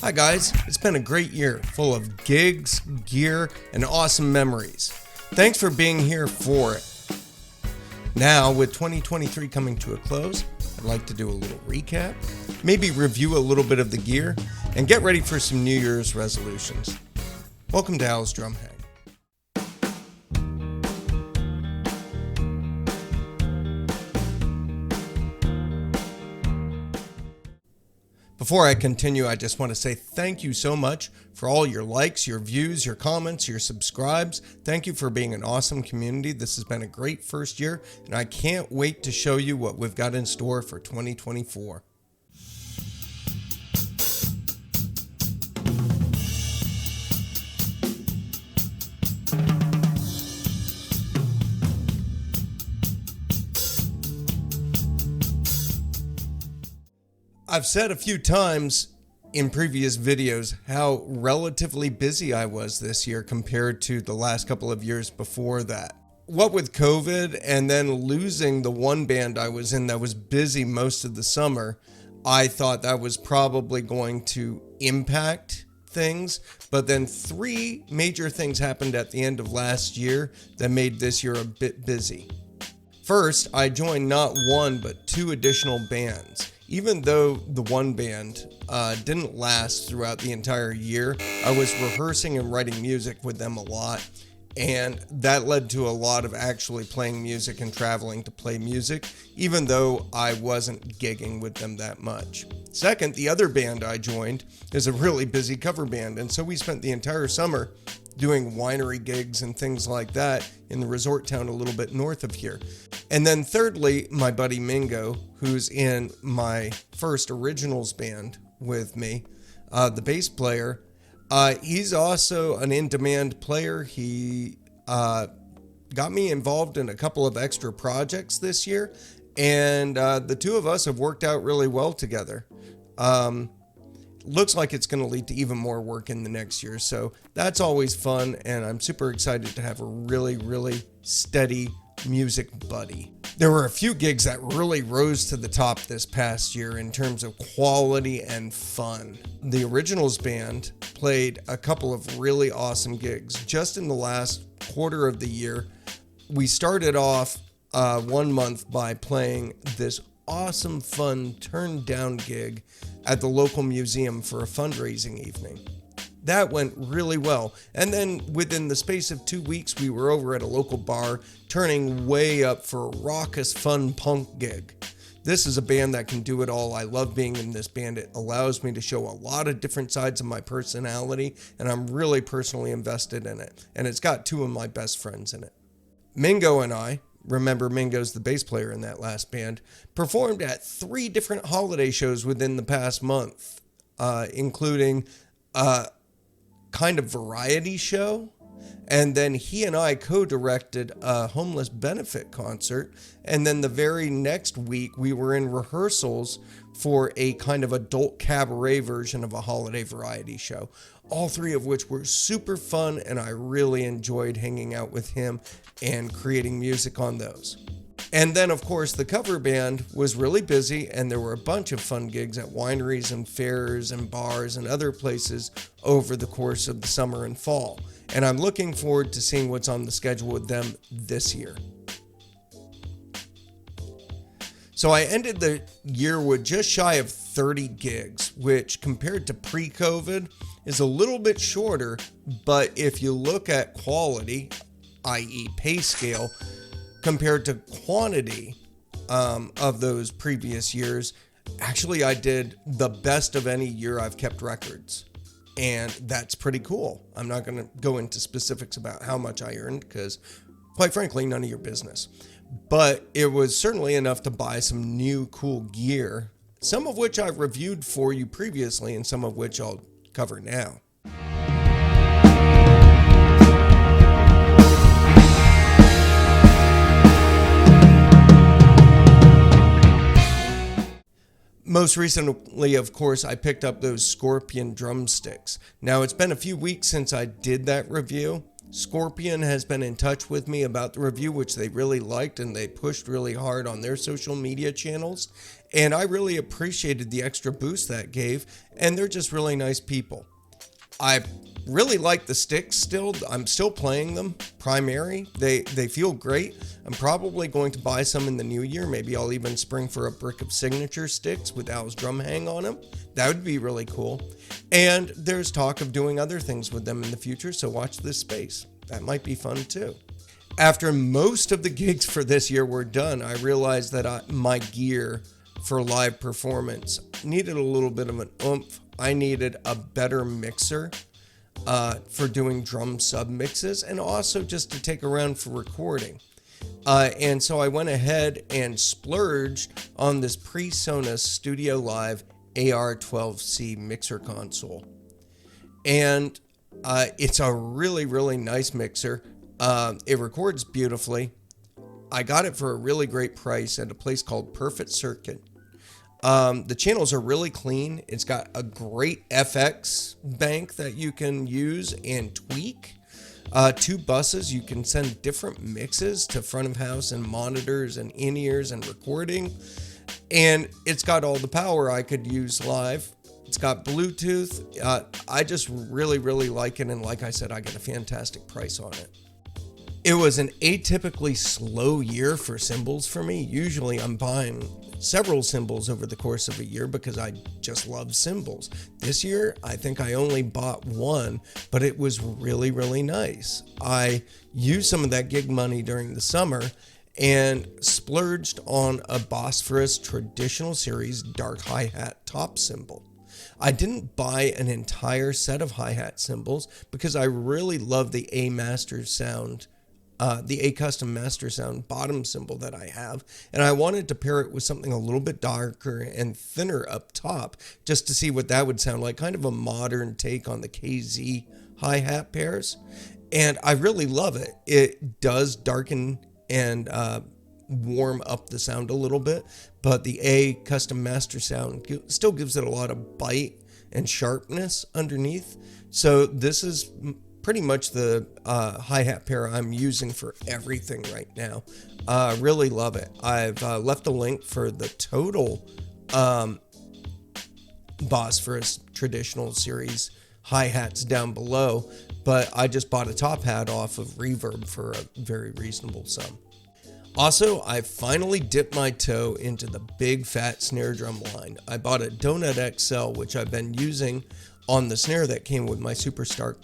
Hi guys, it's been a great year full of gigs, gear, and awesome memories. Thanks for being here for it. Now, with 2023 coming to a close, I'd like to do a little recap, maybe review a little bit of the gear, and get ready for some New Year's resolutions. Welcome to Al's Drum Hang. Before I continue, I just want to say thank you so much for all your likes, your views, your comments, your subscribes. Thank you for being an awesome community. This has been a great first year, and I can't wait to show you what we've got in store for 2024. I've said a few times in previous videos how relatively busy I was this year compared to the last couple of years before that. What with COVID and then losing the one band I was in that was busy most of the summer, I thought that was probably going to impact things. But then three major things happened at the end of last year that made this year a bit busy. First, I joined not one but two additional bands. Even though the one band didn't last throughout the entire year, I was rehearsing and writing music with them a lot, and that led to a lot of actually playing music and traveling to play music, even though I wasn't gigging with them that much. Second, the other band I joined is a really busy cover band, and so we spent the entire summer doing winery gigs and things like that in the resort town a little bit north of here. And then thirdly, my buddy Mingo, who's in my first originals band with me, the bass player, he's also an in-demand player. He got me involved in a couple of extra projects this year, and the two of us have worked out really well together. Looks like it's going to lead to even more work in the next year, so that's always fun, and I'm super excited to have a really steady music buddy. There were a few gigs that really rose to the top this past year in terms of quality and fun. The Originals band played a couple of really awesome gigs just in the last quarter of the year. We started off 1 month by playing this awesome, fun, turned down gig at the local museum for a fundraising evening. That went really well. And then within the space of 2 weeks, we were over at a local bar, turning way up for a raucous, fun punk gig. This is a band that can do it all. I love being in this band. It allows me to show a lot of different sides of my personality, and I'm really personally invested in it. And it's got two of my best friends in it. Mingo and I, remember Mingo's the bass player in that last band, performed at 3 different holiday shows within the past month, including a kind of variety show, and then he and I co-directed a homeless benefit concert, and then the very next week we were in rehearsals for a kind of adult cabaret version of a holiday variety show, all 3 of which were super fun, and I really enjoyed hanging out with him and creating music on those. And then, of course, the cover band was really busy, and there were a bunch of fun gigs at wineries and fairs and bars and other places over the course of the summer and fall. And I'm looking forward to seeing what's on the schedule with them this year. So I ended the year with just shy of 30 gigs, which compared to pre-COVID is a little bit shorter, but if you look at quality, i.e. pay scale, compared to quantity of those previous years, actually I did the best of any year I've kept records. And that's pretty cool. I'm not going to go into specifics about how much I earned because, quite frankly, none of your business. But it was certainly enough to buy some new cool gear, some of which I've reviewed for you previously and some of which I'll cover now. Most recently, of course, I picked up those Scorpion drumsticks. Now, it's been a few weeks since I did that review. Scorpion has been in touch with me about the review, which they really liked, and they pushed really hard on their social media channels. And I really appreciated the extra boost that gave, and they're just really nice people. I really like the sticks still. I'm still playing them primary. They feel great. I'm probably going to buy some in the new year. Maybe I'll even spring for a brick of signature sticks with Al's drum hang on them. That would be really cool. And there's talk of doing other things with them in the future, so watch this space. That might be fun too. After most of the gigs for this year were done, I realized that my gear for live performance needed a little bit of an oomph. I needed a better mixer for doing drum sub mixes, and also just to take around for recording. And so I went ahead and splurged on this PreSonus Studio Live AR12C mixer console. And it's a really, really nice mixer. It records beautifully. I got it for a really great price at a place called Perfect Circuit. The channels are really clean. It's got a great FX bank that you can use and tweak. 2 buses, you can send different mixes to front of house and monitors and in-ears and recording. And it's got all the power I could use live. It's got Bluetooth. I just really, really like it. And like I said, I got a fantastic price on it. It was an atypically slow year for cymbals for me. Usually I'm buying several cymbals over the course of a year because I just love cymbals. This year, I think I only bought one, but it was really, really nice. I used some of that gig money during the summer and splurged on a Bosphorus Traditional Series dark hi-hat top cymbal. I didn't buy an entire set of hi-hat cymbals because I really love the A Master Sound, the A Custom Master Sound bottom cymbal that I have, and I wanted to pair it with something a little bit darker and thinner up top just to see what that would sound like, kind of a modern take on the KZ hi-hat pairs, and I really love it. It does darken and warm up the sound a little bit, but the A Custom Master Sound still gives it a lot of bite and sharpness underneath. So this is pretty much the hi-hat pair I'm using for everything right now. Really love it. I've left a link for the total Bosphorus Traditional Series hi-hats down below, but I just bought a top hat off of Reverb for a very reasonable sum. Also, I finally dipped my toe into the big fat snare drum line. I bought a Donut XL, which I've been using on the snare that came with my Superstar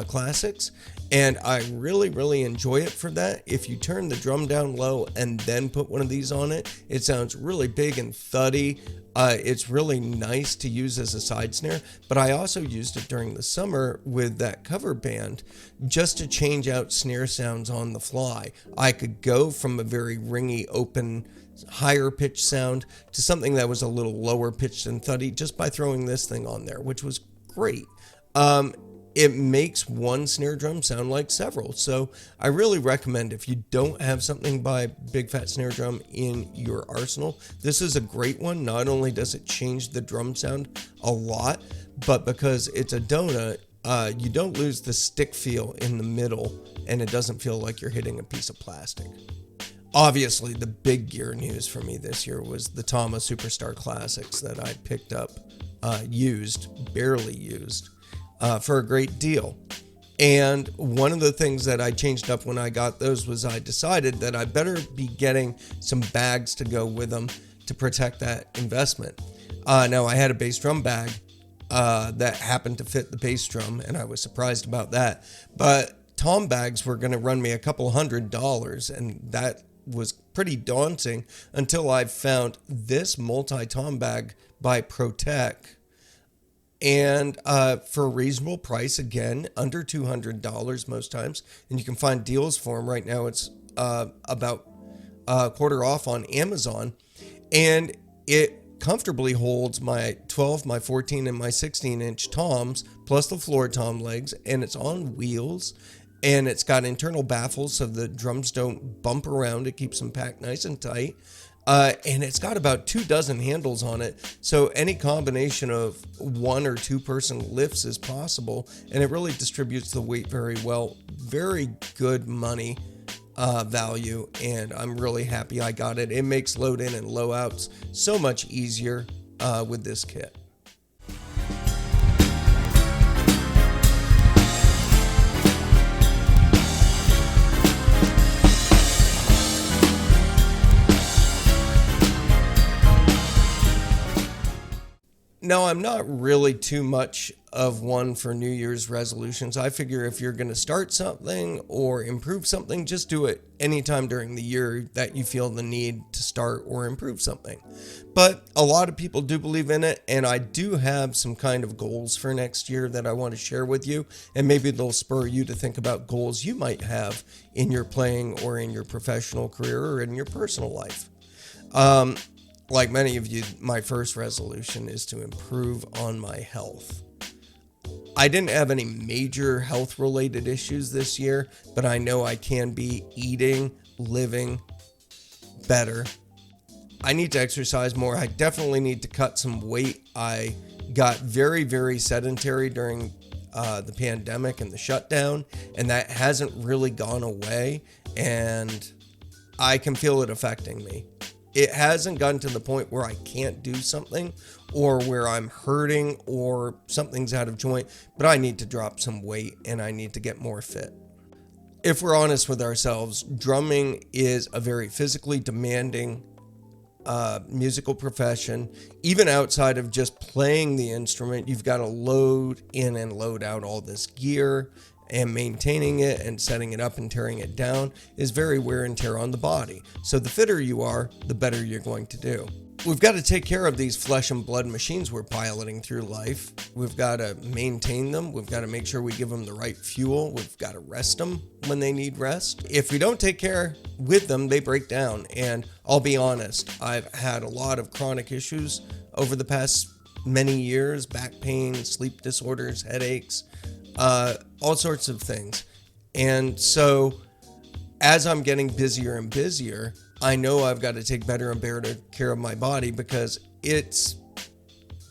Classics, and I really, really enjoy it for that. If you turn the drum down low and then put one of these on it, it sounds really big and thuddy. It's really nice to use as a side snare, but I also used it during the summer with that cover band just to change out snare sounds on the fly. I could go from a very ringy, open, higher pitch sound to something that was a little lower pitched and thuddy just by throwing this thing on there, which was great. It makes one snare drum sound like several. So I really recommend, if you don't have something by Big Fat Snare Drum in your arsenal, this is a great one. Not only does it change the drum sound a lot, but because it's a donut, you don't lose the stick feel in the middle, and it doesn't feel like you're hitting a piece of plastic. Obviously, the big gear news for me this year was the Tama Superstar Classics that I picked up, barely used, for a great deal. And one of the things that I changed up when I got those was I decided that I better be getting some bags to go with them to protect that investment. Now, I had a bass drum bag that happened to fit the bass drum, and I was surprised about that. But tom bags were going to run me a couple $100, and that was pretty daunting until I found this multi-tom bag by Protec. And for a reasonable price, again, under $200 most times. And you can find deals for them right now. It's about a quarter off on Amazon. And it comfortably holds my 12, my 14, and my 16-inch toms, plus the floor tom legs. And it's on wheels. And it's got internal baffles so the drums don't bump around. It keeps them packed nice and tight. And it's got about 24 handles on it, so any combination of 1 or 2 person lifts is possible, and it really distributes the weight very well. Very good money value, and I'm really happy I got it. It makes load in and low outs so much easier with this kit. No, I'm not really too much of one for New Year's resolutions. I figure if you're going to start something or improve something, just do it anytime during the year that you feel the need to start or improve something. But a lot of people do believe in it, and I do have some kind of goals for next year that I want to share with you, and maybe they'll spur you to think about goals you might have in your playing or in your professional career or in your personal life. Like many of you, my first resolution is to improve on my health. I didn't have any major health-related issues this year, but I know I can be eating, living better. I need to exercise more. I definitely need to cut some weight. I got very, very sedentary during the pandemic and the shutdown, and that hasn't really gone away, and I can feel it affecting me. It hasn't gotten to the point where I can't do something or where I'm hurting or something's out of joint, but I need to drop some weight and I need to get more fit. If we're honest with ourselves, drumming is a very physically demanding musical profession. Even outside of just playing the instrument, you've got to load in and load out all this gear, and maintaining it and setting it up and tearing it down is very wear and tear on the body. So the fitter you are, the better you're going to do. We've got to take care of these flesh and blood machines we're piloting through life. We've got to maintain them. We've got to make sure we give them the right fuel. We've got to rest them when they need rest. If we don't take care with them, they break down. And I'll be honest, I've had a lot of chronic issues over the past many years: back pain, sleep disorders, headaches, all sorts of things. And so as I'm getting busier and busier, I know I've got to take better and better care of my body because it's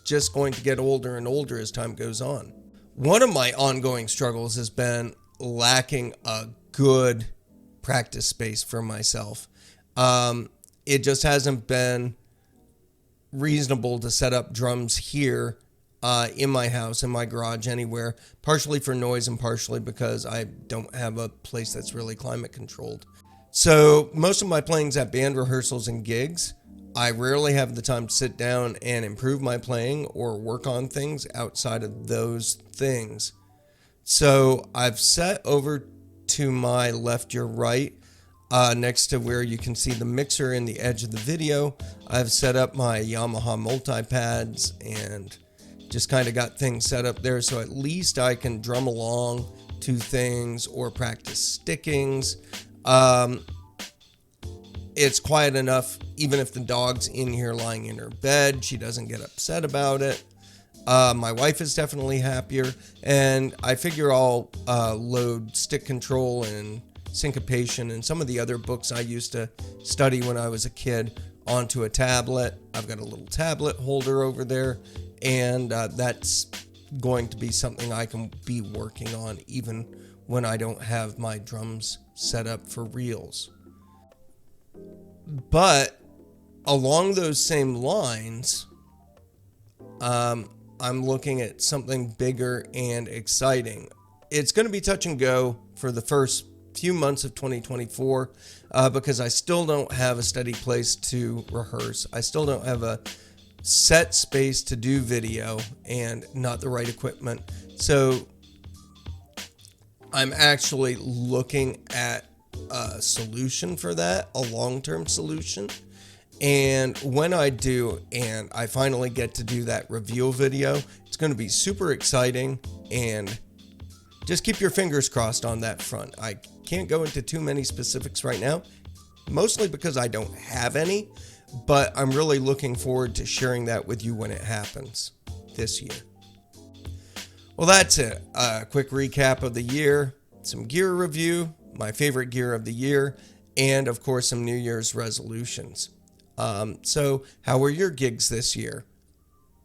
just going to get older and older as time goes on. One of my ongoing struggles has been lacking a good practice space for myself. It just hasn't been reasonable to set up drums here in my house, in my garage, anywhere, partially for noise and partially because I don't have a place that's really climate controlled. So most of my playing's at band rehearsals and gigs. I rarely have the time to sit down and improve my playing or work on things outside of those things. So I've set over to my left, your right, next to where you can see the mixer in the edge of the video. I've set up my Yamaha multi-pads and just kind of got things set up there so at least I can drum along to things or practice stickings. It's quiet enough, even if the dog's in here lying in her bed, she doesn't get upset about it. My wife is definitely happier, and I figure I'll load stick control and syncopation and some of the other books I used to study when I was a kid onto a tablet. I've got a little tablet holder over there, and that's going to be something I can be working on even when I don't have my drums set up for reels. But along those same lines, I'm looking at something bigger and exciting. It's going to be touch and go for the first few months of 2024 because I still don't have a steady place to rehearse. I still don't have a set space to do video and not the right equipment. So I'm actually looking at a solution for that, a long-term solution. And when I do, and I finally get to do that reveal video, it's going to be super exciting, and just keep your fingers crossed on that front. I can't go into too many specifics right now, mostly because I don't have any, but I'm really looking forward to sharing that with you when it happens this year. Well, that's it. A quick recap of the year, some gear review, my favorite gear of the year, and of course some New Year's resolutions. So how were your gigs this year?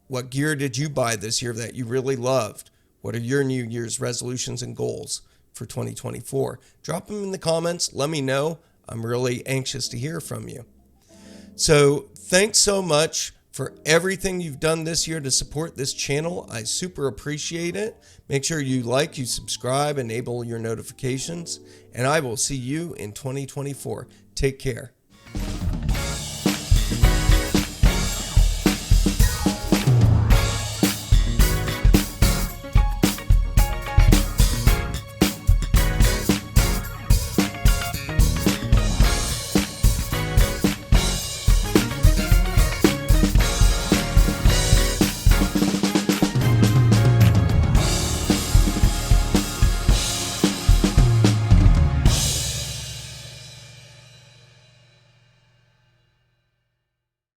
What gear did you buy this year that you really loved? What are your New Year's resolutions and goals? for 2024? Drop them in the comments. Let me know. I'm really anxious to hear from you. So thanks so much for everything you've done this year to support this channel. I super appreciate it. Make sure you like, you subscribe, enable your notifications, and I will see you in 2024. Take care.